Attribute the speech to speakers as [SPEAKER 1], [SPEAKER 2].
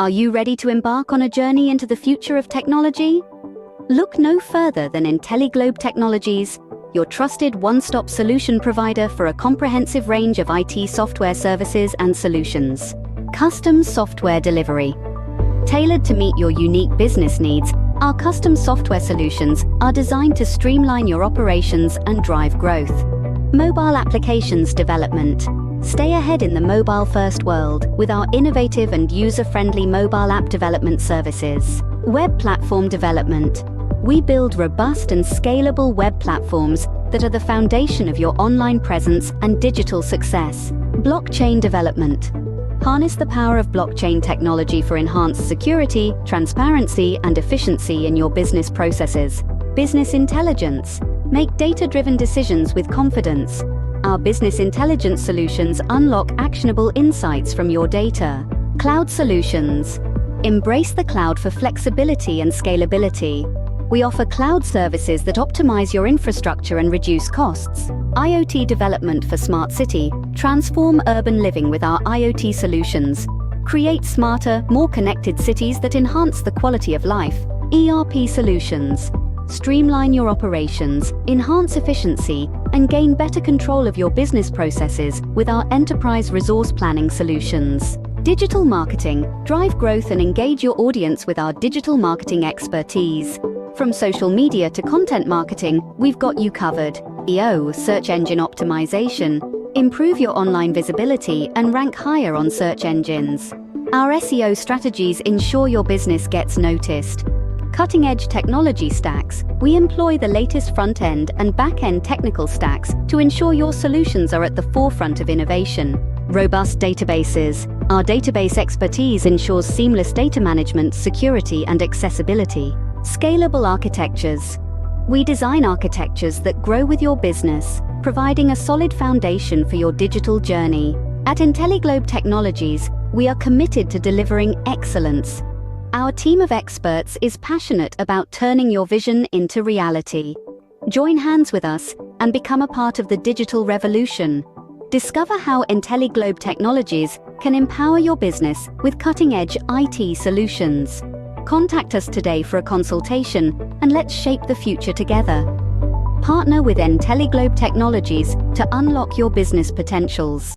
[SPEAKER 1] Are you ready to embark on a journey into the future of technology? Look no further than Enteliglobe Technologies, your trusted one-stop solution provider for a comprehensive range of IT software services and solutions. Custom software delivery. Tailored to meet your unique business needs, our custom software solutions are designed to streamline your operations and drive growth. Mobile applications development. Stay ahead in the mobile-first world with our innovative and user-friendly mobile app development services. Web platform development. We build robust and scalable web platforms that are the foundation of your online presence and digital success. Blockchain development. Harness the power of blockchain technology for enhanced security, transparency, and efficiency in your business processes. Business intelligence. Make data-driven decisions with confidence. Our business intelligence solutions unlock actionable insights from your data. Cloud solutions. Embrace the cloud for flexibility and scalability. We offer cloud services that optimize your infrastructure and reduce costs. IoT development for smart city. Transform urban living with our IoT solutions. Create smarter, more connected cities that enhance the quality of life. ERP solutions. Streamline your operations, enhance efficiency, and gain better control of your business processes with our enterprise resource planning solutions. Digital marketing. Drive growth and engage your audience with our digital marketing expertise. From social media to content marketing, we've got you covered. SEO, search engine optimization. Improve your online visibility and rank higher on search engines. Our SEO strategies ensure your business gets noticed. Cutting-edge technology stacks. We employ the latest front-end and back-end technical stacks to ensure your solutions are at the forefront of innovation. Robust databases. Our database expertise ensures seamless data management, security, and accessibility. Scalable architectures. We design architectures that grow with your business, providing a solid foundation for your digital journey. At Enteliglobe Technologies, we are committed to delivering excellence. Our team of experts is passionate about turning your vision into reality. Join hands with us and become a part of the digital revolution. Discover how Enteliglobe Technologies can empower your business with cutting-edge IT solutions. Contact us today for a consultation and let's shape the future together. Partner with Enteliglobe Technologies to unlock your business potentials.